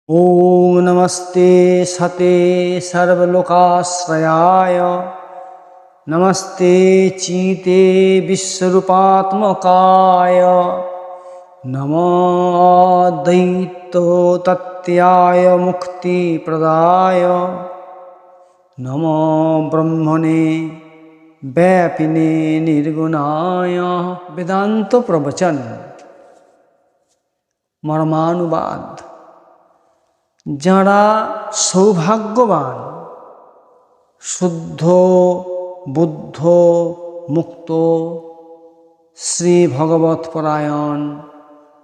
ओम नमस्ते सते सर्वलोकाश्रयाय नमस्ते चीते विश्वरूपात्मकाय नमो दैत्योतत्याय मुक्तिप्रदाय नमो ब्रह्मणे व्यापिने निर्गुणाय। वेदांत प्रवचन मर्मानुवाद। যারা সৌভাগ্যবান, শুদ্ধ, বুদ্ধ, মুক্ত, শ্রী ভগবৎ পরায়ণ,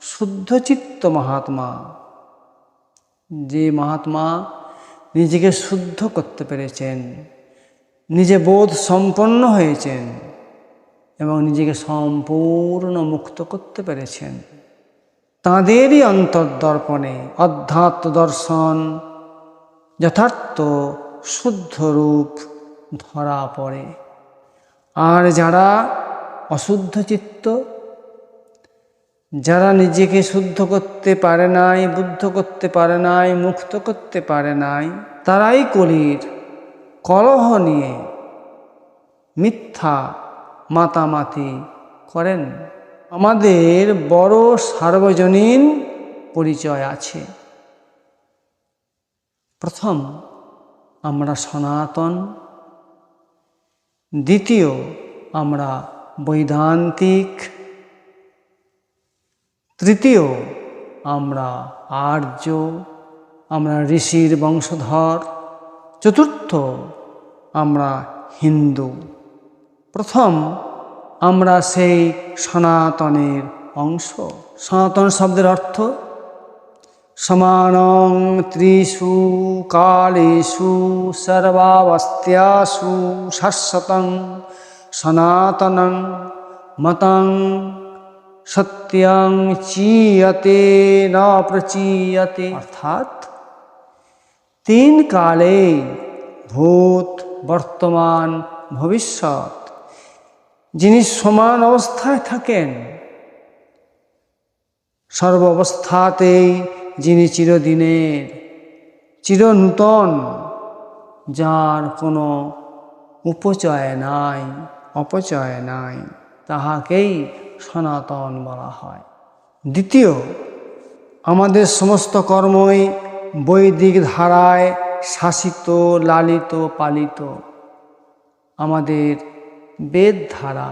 শুদ্ধচিত্ত মহাত্মা, যে মহাত্মা নিজেকে শুদ্ধ করতে পেরেছেন, নিজে বোধ সম্পন্ন হয়েছেন এবং নিজেকে সম্পূর্ণ মুক্ত করতে পেরেছেন, তাঁদেরই অন্তর্দর্পণে অধ্যাত্ম দর্শন যথার্থ শুদ্ধ রূপ ধরা পড়ে। আর যারা অশুদ্ধ চিত্ত, যারা নিজেকে শুদ্ধ করতে পারে নাই, বুদ্ধ করতে পারে নাই, মুক্ত করতে পারে নাই, তারাই কলির কলহ নিয়ে মিথ্যা মাতামাতি করেন। আমাদের বড় সার্বজনীন পরিচয় আছে। প্রথম, আমরা সনাতন। দ্বিতীয়, আমরা বৈদান্তিক। তৃতীয়, আমরা আর্য, আমরা ঋষির বংশধর। চতুর্থ, আমরা হিন্দু। প্রথম, আমরা সেই সনাতনের অংশ। সনাতন শব্দের অর্থ সমানং ত্রিষু কালেষু সর্বাবস্থাসু শাশ্বতং সনাতনং মতং সত্যং চীয়তে ন প্রচীয়তে। অর্থাৎ তিন কালে, ভূত, বর্তমান, ভবিষ্যৎ, যিনি সমান অবস্থায় থাকেন, সর্ব অবস্থাতেই যিনি চিরদিনের, চিরনূতন, যার কোনো উপচয় নাই, অপচয় নাই, তাহাকেই সনাতন বলা হয়। দ্বিতীয়, আমাদের সমস্ত কর্মই বৈদিক ধারায় শাসিত, লালিত, পালিত। আমাদের বেদ ধারা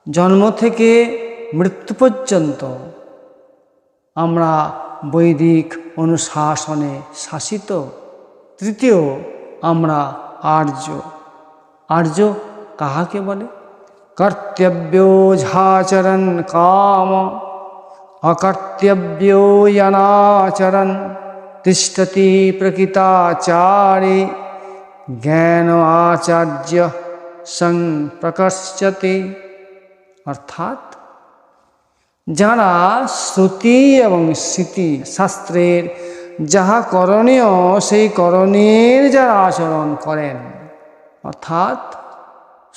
জন্ম থেকে মৃত্যু পর্যন্ত আমরা বৈদিক অনুশাসনে শাসিত। তৃতীয়, আমরা আর্য। আর্য কাহাকে বলে? কর্তব্যোঝাচরণ কাম অকর্তব্যো যনাচরণ তিষ্ঠতি প্রকৃতাচারে জ্ঞান আচার্য সংপ্রকর্ষতে। অর্থাৎ যারা শ্রুতি এবং স্মৃতি শাস্ত্রের যাহা করণীয় সেই করণীয়ের যারা আচরণ করেন, অর্থাৎ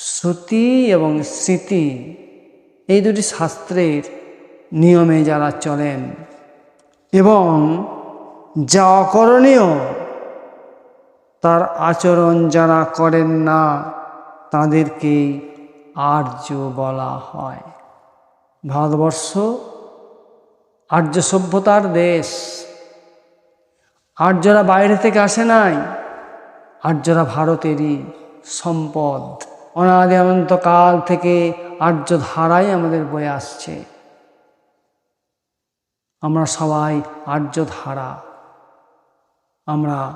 শ্রুতি এবং স্মৃতি এই দুটি শাস্ত্রের নিয়মে যারা চলেন এবং যা অকরণীয় তার আচরণ যারা করেন না, তাদেরকেই আর্য বলা হয়। ভারতবর্ষ আর্য সভ্যতার দেশ। আর্যরা বাইরে থেকে আসে নাই, আর্যরা ভারতেরই সম্পদ। অনাদি অনন্তকাল থেকে আর্য ধারাই আমাদের বয়ে আসছে। আমরা সবাই আর্য ধারা, আমরা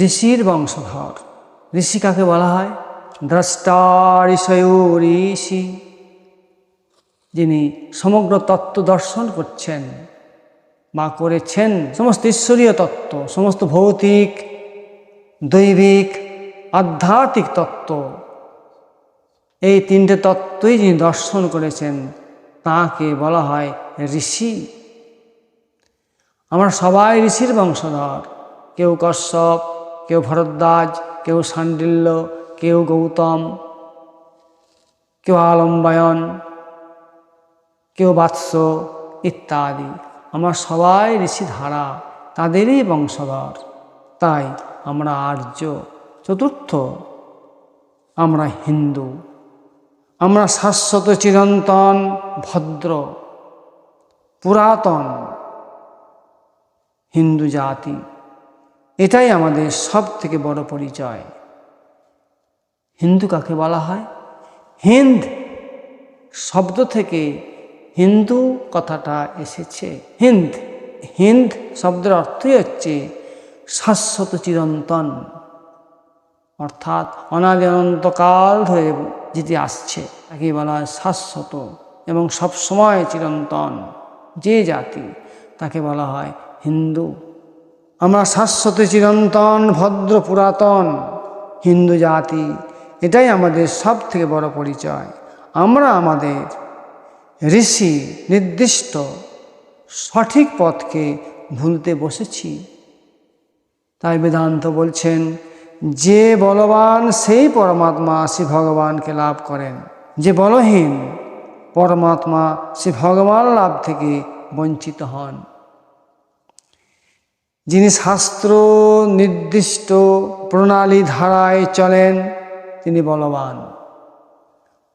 ঋষির বংশধর। ঋষি কাকে বলা হয়? দ্রষ্টা ঋষয় ঋষি, যিনি সমগ্র তত্ত্ব দর্শন করছেন বা করেছেন। সমস্ত ঈশ্বরীয় তত্ত্ব, সমস্ত ভৌতিক, দৈবিক, আধ্যাত্মিক তত্ত্ব, এই তিনটে তত্ত্বই যিনি দর্শন করেছেন তাকে বলা হয় ঋষি। আমরা সবাই ঋষির বংশধর। কেউ কশ্যপ, কেউ ভরদ্বাজ, কেউ শাণ্ডিল্য, কেউ গৌতম, কেউ আলম্বায়ন, কেউ বাৎস ইত্যাদি। আমরা সবাই ঋষি ধারা। তাদেরই বংশধর। তাই আমরা আর্য। চতুর্থ, আমরা হিন্দু। আমরা শাশ্বত, চিরন্তন, ভদ্র, পুরাতন হিন্দু জাতি। এটাই আমাদের সব থেকে বড় পরিচয়। হিন্দু কাকে বলা হয়? হিন্দ শব্দ থেকে হিন্দু কথাটা এসেছে। হিন্দ হিন্দ শব্দের অর্থই হচ্ছে শাশ্বত, চিরন্তন, অর্থাৎ অনাদি অনন্তকাল ধরে যেটি আসছে তাকে বলা হয় শাশ্বত এবং সবসময় চিরন্তন যে জাতি তাকে বলা হয় হিন্দু। আমরা শাশ্বত, চিরন্তন, ভদ্র, পুরাতন হিন্দু জাতি। এটাই আমাদের সব থেকে বড় পরিচয়। আমরা আমাদের ঋষি নির্দিষ্ট সঠিক পথকে ভুলতে বসেছি। তাই বেদান্ত বলছেন, যে বলবান সেই পরমাত্মা শ্রী ভগবানকে লাভ করেন, যে বলহীন পরমাত্মা শ্রী ভগবান লাভ থেকে বঞ্চিত হন। যিনি শাস্ত্র নির্দিষ্ট প্রণালী ধারায় চলেন তিনি বলবান,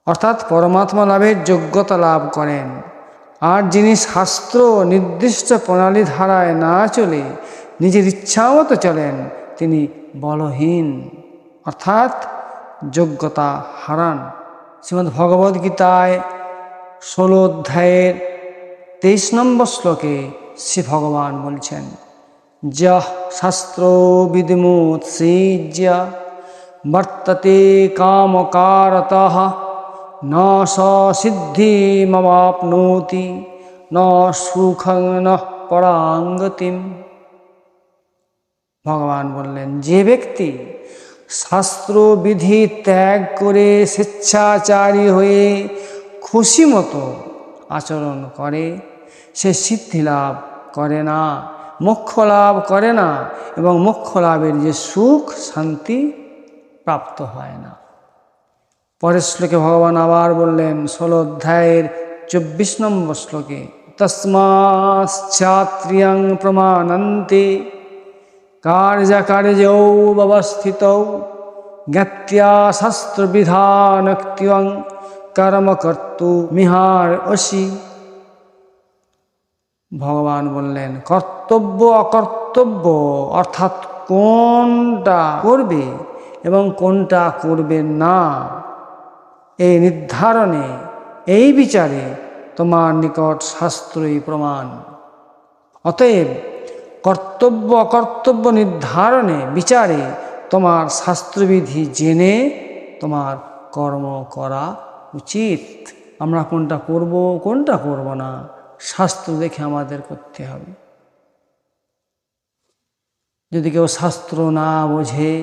অর্থাৎ পরমাত্মা লাভের যোগ্যতা লাভ করেন। আর যিনি শাস্ত্র নির্দিষ্ট প্রণালী ধারায় না চলে নিজের ইচ্ছামতো চলেন তিনি বলহীন, অর্থাৎ যোগ্যতা হারান। শ্রীমদ্ ভগবদ্গীতায় 16 অধ্যায়ের 23 নম্বর শ্লোকে শ্রী ভগবান বলছেন, যঃ শাস্ত্র বিধিমুৎসৃজ্য বর্ততে কামকারতঃ ন স সিদ্ধিমবাপ্নোতি ন সুখং নঃ পরাং গতিম। ভগবান বললেন, যে ব্যক্তি শাস্ত্র বিধি ত্যাগ করে স্বেচ্ছাচারী হয়ে খুশি মতো আচরণ করে সে সিদ্ধি লাভ করে না, মোক্ষ লাভ করে না এবং মোক্ষ লাভের যে সুখ শান্তি প্রাপ্ত হয় না। পরের শ্লোকে ভগবান আবার বললেন 16 অধ্যায়ের 24 নম্বর শ্লোকে, তস্মাচ্ছাত্রিয়ং প্রমাণন্তে কার্যকার্যৌ ব্যবস্থিতৌ জ্ঞাত্বা শাস্ত্রবিধানক্ত্যং কর্ম কর্তুমিহার্হসি। ভগবান বললেন, কর্তব্য অকর্তব্য অর্থাৎ কোনটা করবে এবং কোনটা করবে না এই নির্ধারণে, এই বিচারে তোমার নিকট শাস্ত্রই প্রমাণ। অতএব কর্তব্য অকর্তব্য নির্ধারণে, বিচারে তোমার শাস্ত্রবিধি জেনে তোমার কর্ম করা উচিত। আমরা কোনটা করব কোনটা করব না শাস্ত্র দেখে আমাদের করতে হবে। যদি কেউ শাস্ত্র না বোঝে,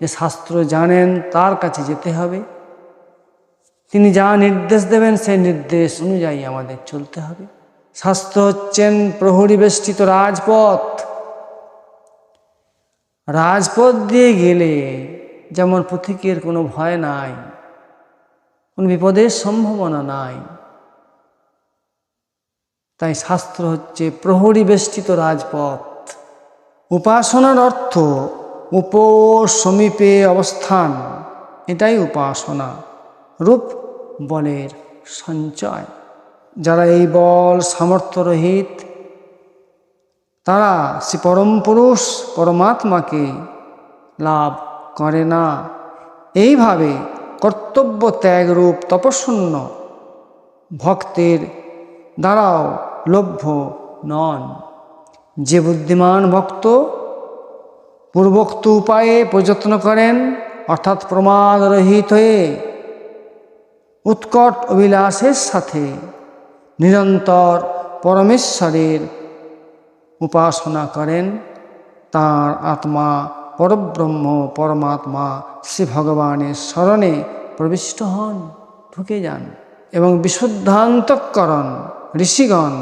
যে শাস্ত্র জানেন তার কাছে যেতে হবে, তিনি যা নির্দেশ দেবেন সেই নির্দেশ অনুযায়ী আমাদের চলতে হবে। শাস্ত্র হচ্ছেন প্রহরী বেষ্টিত রাজপথ। রাজপথ দিয়ে গেলে যেমন পথিকের কোনো ভয় নাই, কোনো বিপদের সম্ভাবনা নাই, তাই শাস্ত্র হচ্ছে প্রহরী বেষ্টিত রাজপথ। উপাসনার অর্থ সমীপে অবস্থান, এটাই উপাসনা, রূপ বলের সঞ্চয়। যারা এই বল সামর্থ্য রহিত তারা শ্রী পরম পুরুষ পরমাত্মাকে লাভ করে না। এইভাবে কর্তব্য ত্যাগরূপ তপশূন্য ভক্তের দ্বারাও লভ্য নন। যে বুদ্ধিমান ভক্ত পূর্বোক্ত উপায়ে প্রযত্ন করেন, অর্থাৎ প্রমাদ রহিত হয়ে উৎকট অভিলাষের সাথে নিরন্তর পরমেশ্বরের উপাসনা করেন, তাঁর আত্মা পরব্রহ্ম পরমাত্মা শ্রী ভগবানের শরণে প্রবিষ্ট হন, ঢুকে যান এবং বিশুদ্ধান্তঃকরণ ঋষিগণ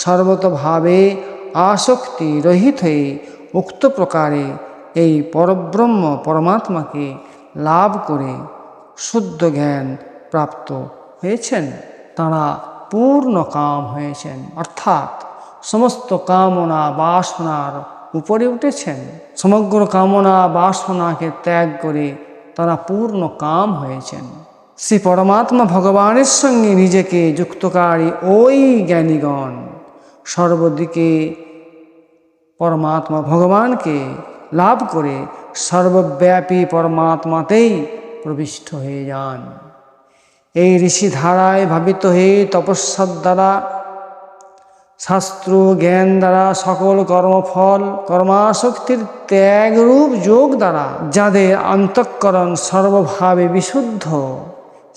সর্বতভাবে আসক্তি রহিত হয়ে উক্ত প্রকারে এই পরব্রহ্ম পরমাত্মাকে লাভ করে শুদ্ধ জ্ঞান প্রাপ্ত হয়েছেন। তাঁরা পূর্ণ কাম হয়েছেন, অর্থাৎ সমস্ত কামনা বাসনার উপরে উঠেছেন। সমগ্র কামনা বাসনাকে ত্যাগ করে তারা পূর্ণ কাম হয়েছেন। শ্রী পরমাত্মা ভগবানের সঙ্গে নিজেকে যুক্তকারী ওই জ্ঞানীগণ সর্বদিকে পরমাত্মা ভগবানকে লাভ করে সর্বব্যাপী পরমাত্মাতেই প্রবিষ্ট হয়ে যান। এই ঋষি ধারায় ভাবিত হয়ে তপস্যার দ্বারা, শাস্ত্র জ্ঞান দ্বারা, সকল কর্মফল কর্মাসক্তির ত্যাগরূপ যোগ দ্বারা যাদের অন্তঃকরণ সর্বভাবে বিশুদ্ধ,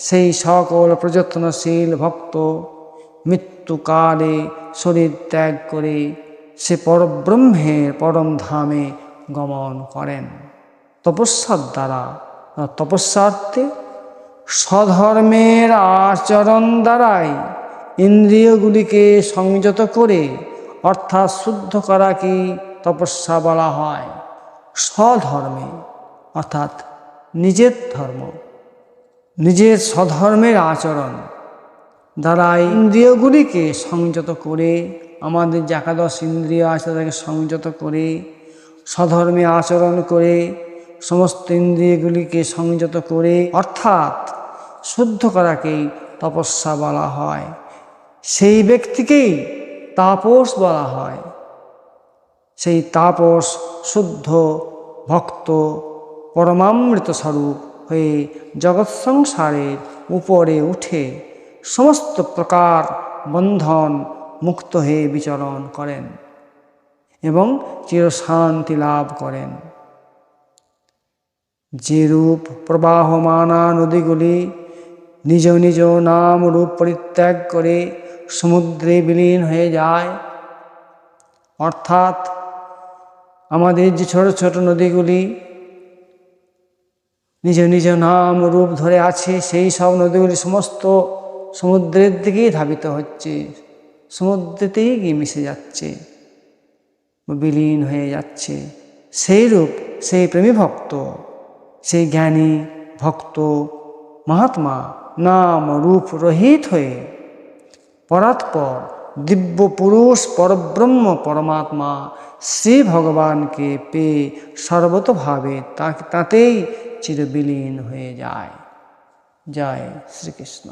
সেই সকল প্রযত্নশীল ভক্ত মৃত্যুকালে শরীর ত্যাগ করে সে পরব্রহ্মের পরম ধামে গমন করেন। তপস্যার দ্বারা, তপস্যার্থে স্বধর্মের আচরণ দ্বারাই ইন্দ্রিয়গুলিকে সংযত করে অর্থাৎ শুদ্ধ করাকে তপস্যা বলা হয়। স্বধর্মে অর্থাৎ নিজের ধর্ম, নিজের স্বধর্মের আচরণ দ্বারাই ইন্দ্রিয়গুলিকে সংযত করে, আমাদের যে একাদশ ইন্দ্রিয় আছে তাকে সংযত করে স্বধর্মে আচরণ করে সমস্ত ইন্দ্রিয়গুলিকে সংযত করে অর্থাৎ শুদ্ধ করাকেই তপস্যা বলা হয়। সেই ব্যক্তিকেই তাপস বলা হয়। সেই তাপস শুদ্ধ ভক্ত পরমামৃত স্বরূপ হয়ে জগৎ সংসারের উপরে উঠে সমস্ত প্রকার বন্ধন মুক্ত হয়ে বিচরণ করেন এবং চিরশান্তি লাভ করেন। যে রূপ প্রবাহমানা নদীগুলি নিজ নিজ নাম রূপ পরিত্যাগ করে সমুদ্রে বিলীন হয়ে যায়, অর্থাৎ আমাদের যে ছোট ছোট নদীগুলি নিজ নিজ নাম রূপ ধরে আছে, সেই সব নদীগুলি সমস্ত সমুদ্রের দিকেই ধাবিত হচ্ছে, সমুদ্রেতেই গিয়ে মিশে যাচ্ছে, বিলীন হয়ে যাচ্ছে। সেই রূপ সেই প্রেমী ভক্ত, সেই জ্ঞানী ভক্ত মহাত্মা নাম রূপ রহিত হয়ে পরাৎপর দিব্য পুরুষ পরব্রহ্ম পরমাত্মা শ্রী ভগবানকে পেয়ে সর্বতভাবে তাতেই চিরবিলীন হয়ে যায়। জয় শ্রীকৃষ্ণ।